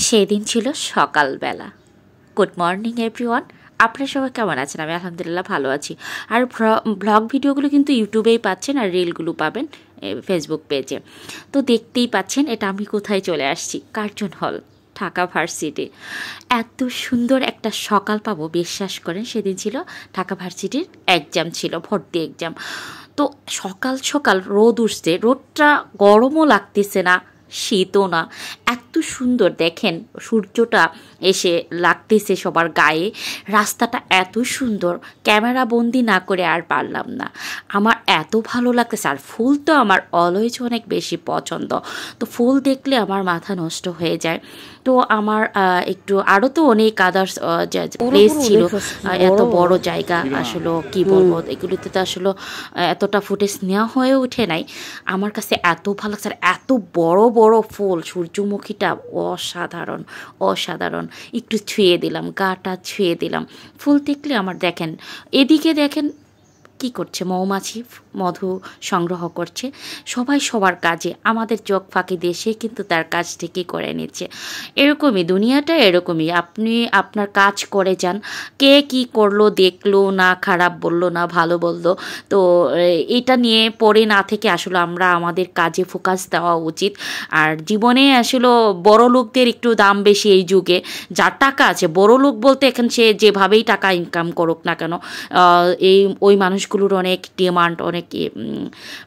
সেদিন ছিল সকালবেলা। গুড মর্নিং এভরিওয়ান, আপনারা সবাই কেমন আছেন? আমি আলহামদুলিল্লাহ ভালো আছি। আর ব্লগ ভিডিওগুলো কিন্তু ইউটিউবেই পাচ্ছেন, আর রিলগুলো পাবেন ফেসবুক পেজে। তো দেখতেই পাচ্ছেন এটা আমি কোথায় চলে আসছি, কার্জন হল, ঢাকা ভার্সিটি। এত সুন্দর একটা সকাল পাবো বিশ্বাস করেন। সেদিন ছিল ঢাকা ভার্সিটির এক্সাম, ছিল ভর্তি এক্সাম। তো সকাল সকাল রোদ উঠছে, রোদটা গরমও লাগতেছে না, শীতও না, এত সুন্দর দেখেন সূর্যটা এসে লাগতেছে সবার গায়ে। রাস্তাটা এত সুন্দর, ক্যামেরা বন্দি না করে আর পারলাম না। আমার এত ভালো লাগতেছে। আর ফুল তো আমার অলওয়েজ অনেক বেশি পছন্দ, তো ফুল দেখলে আমার মাথা নষ্ট হয়ে যায়। তো আমার একটু আরও তো অনেক আদার্স প্লেস ছিল, এত বড় জায়গা আসলে কি বলবো, এগুলিতে তো আসলে এতটা ফুটেজ নেওয়া হয়ে ওঠে নাই। আমার কাছে এত ভালো লাগছে, আর এত বড় বড় ফুল, সূর্যমুখীটা অসাধারণ অসাধারণ। একটু ছুঁয়ে দিলাম, গাটা ছুঁয়ে দিলাম। ফুল দেখলে আমার দেখেন, এদিকে দেখেন কি করছে, মৌমাছি মধু সংগ্রহ করছে। সবাই সবার কাজে, আমাদের চোখ ফাঁকি দিয়ে সে কিন্তু তার কাজ ঠিকই করে নিচ্ছে। এরকমই দুনিয়াটা, এরকমই। আপনি আপনার কাজ করে যান, কে কি করলো দেখলো না, খারাপ বললো না ভালো বললো, তো এটা নিয়ে পড়ে না থেকে আসলে আমরা আমাদের কাজে ফোকাস দেওয়া উচিত। আর জীবনে আসলে বড় লোকদের একটু দাম বেশি এই যুগে। যার টাকা আছে, বড় লোক বলতে এখন সে যেভাবেই টাকা ইনকাম করুক না কেন, ওই মানুষগুলোর অনেক ডিমান্ড, অনেক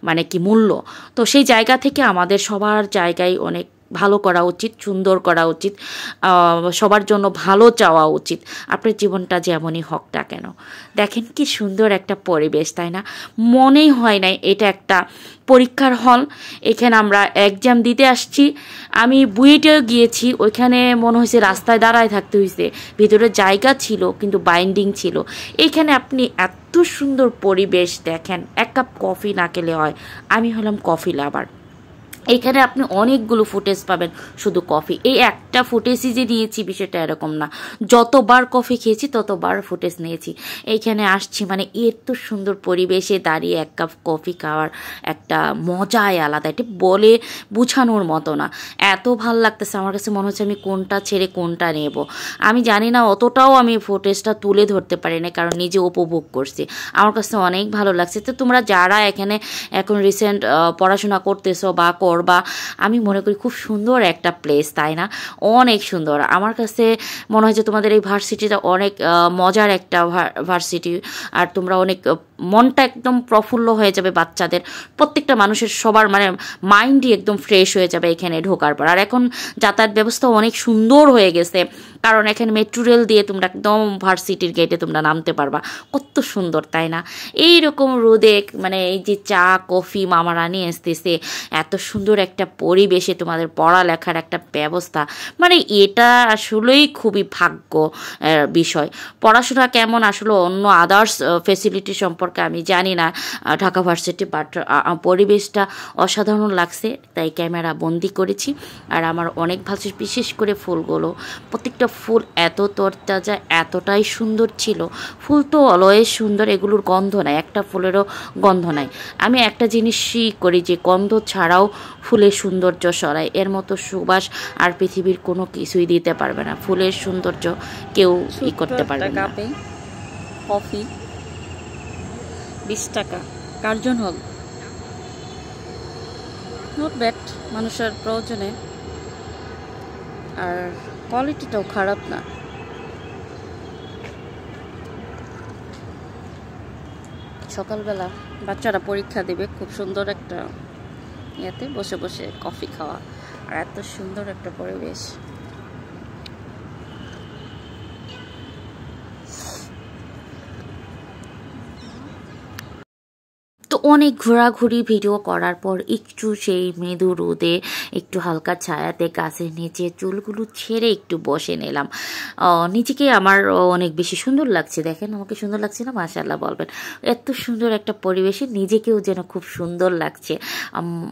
মানে কি মূল্য। তো সেই জায়গা থেকে আমাদের সবার জায়গায় অনেক ভালো করা উচিত, সুন্দর করা উচিত, সবার জন্য ভালো চাওয়া উচিত। আপনার জীবনটা যেমনই হোক না কেন। দেখেন কি সুন্দর একটা পরিবেশ, তাই না? মনেই হয় নাই এটা একটা পরীক্ষার হল। এখানে আমরা এক্সাম দিতে আসছি। আমি বুয়েটেও গিয়েছি, ওইখানে মনে হয়েছে রাস্তায় দাঁড়ায় থাকতে হয়েছে। ভিতরে জায়গা ছিল কিন্তু বাইন্ডিং ছিল। এইখানে আপনি এত সুন্দর পরিবেশ দেখেন, এক কাপ কফি না খেলে হয়। আমি হলাম কফি লাভার। এখানে আপনি অনেকগুলো ফুটেজ পাবেন, শুধু কফি এই একটা ফুটেজই যে নিয়েছি বিষয়টা এরকম না। যতবার কফি খেয়েছি ততবার ফুটেজ নিয়েছি। এইখানে আসছি মানে এত সুন্দর পরিবেশে দাঁড়িয়ে এক কাপ কফি খাওয়ার একটা মজাই আলাদা, এটা বলে বোঝানোর মতো না। এত ভাল লাগতেছে আমার কাছে, মনে হচ্ছে আমি কোনটা ছেড়ে কোনটা নেব। আমি জানি না, অতটাও আমি ফুটেজটা তুলে ধরতে পারি না, কারণ নিজে উপভোগ করছি। আমার কাছে অনেক ভালো লাগছে। তো তোমরা যারা এখানে এখন রিসেন্ট পড়াশোনা করতেছো বা করবা, আমি মনে করি খুব সুন্দর একটা প্লেস, তাই না? অনেক সুন্দর। আমার কাছে মনে হয় যে তোমাদের এই ভার্সিটিটা অনেক মজার একটা ভার্সিটি। আর তোমরা অনেক মনটা একদম প্রফুল্ল হয়ে যাবে বাচ্চাদের, প্রত্যেকটা মানুষের সবার মানে মাইন্ডই একদম ফ্রেশ হয়ে যাবে এখানে ঢোকার পর। আর এখন যাতায়াত ব্যবস্থা অনেক সুন্দর হয়ে গেছে, কারণ এখানে মেট্রো রেল দিয়ে তোমরা একদম ভার্সিটির গেটে তোমরা নামতে পারবা। কত সুন্দর, তাই না? এইরকম রোদে মানে এই যে চা কফি মামারা নিয়ে আসতেছে, এত সুন্দর একটা পরিবেশে তোমাদের পড়ালেখার একটা ব্যবস্থা, মানে এটা আসলেই খুবই ভাগ্য বিষয়। পড়াশোনা কেমন আসলে অন্য আদার্স ফেসিলিটি সম্পর্কে আমি জানি না ঢাকা ভার্সিটি, বাট পরিবেশটা অসাধারণ লাগছে, তাই ক্যামেরা বন্দি করেছি। আর আমার অনেক ভালো, বিশেষ করে ফুলগুলো, প্রত্যেকটা ফুল এত তরতাজা, এতটাই সুন্দর ছিল। ফুল তো অলওয়েজ সুন্দর, এগুলোর গন্ধ নাই, একটা ফুলেরও গন্ধ নাই। আমি একটা জিনিসই করি যে গন্ধ ছাড়াও ফুলের সৌন্দর্য সরাই, এর মতো সুবাস আর পৃথিবীর কোনো কিছুই দিতে পারবে না। ফুলের সৌন্দর্য কেউ করতে পারবে না। কফি 20 টাকা, কার্জন হল, নট ব্যাড মানুষের প্রয়োজনে। আর কোয়ালিটিটাও খারাপ না। সকালবেলা বাচ্চারা পরীক্ষা দেবে, খুব সুন্দর একটা ইয়াতে বসে বসে কফি খাওয়া, আর এত সুন্দর একটা পরিবেশ। তো অনেক ঘোরাঘুরি ভিডিও করার পর একটু সেই মৃদু রোদে, একটু হালকা ছায়াতে গাছের নিচে চুলগুলো ছেড়ে একটু বসে নিলাম। নিজেকে আমার অনেক বেশি সুন্দর লাগছে। দেখেন আমাকে সুন্দর লাগছে না? মাশাআল্লাহ বলবেন। এত সুন্দর একটা পরিবেশে নিজেকেও যেন খুব সুন্দর লাগছে,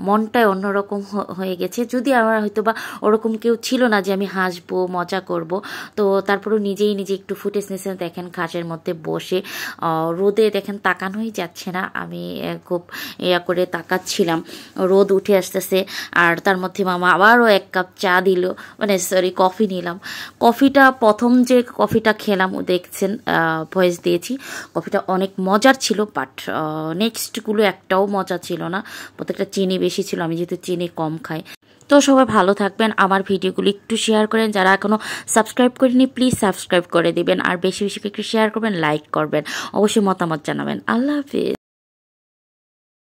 মনটাই অন্যরকম হয়ে গেছে। যদি আমার হয়তো বা ওরকম কেউ ছিল না যে আমি হাসবো মজা করব, তো তারপরেও নিজেই নিজে একটু ফুটেজ নিয়েছেন। দেখেন ঘাসের মধ্যে বসে রোদে দেখেন তাকানোই যাচ্ছে না। আমি খুব ইয়া করে তাকাচ্ছিলাম, রোদ উঠে আসতেছে। আর তার মধ্যে মামা আবারও 1 কাপ চা দিল, মানে সরি কফি নিলাম। কফিটা প্রথম যে কফিটা খেলাম দেখছেন, ভয়েস দিয়েছি, কফিটা অনেক মজার ছিল, বাট নেক্সটগুলো একটাও মজা ছিল না, প্রত্যেকটা চিনি বেশি ছিল, আমি যেহেতু চিনি কম খাই। তো সবাই ভালো থাকবেন, আমার ভিডিওগুলো একটু শেয়ার করেন, যারা এখনও সাবস্ক্রাইব করেনি প্লিজ সাবস্ক্রাইব করে দিবেন, আর বেশি বেশি একটু শেয়ার করবেন, লাইক করবেন, অবশ্যই মতামত জানাবেন। আল্লাহ হাফিজ।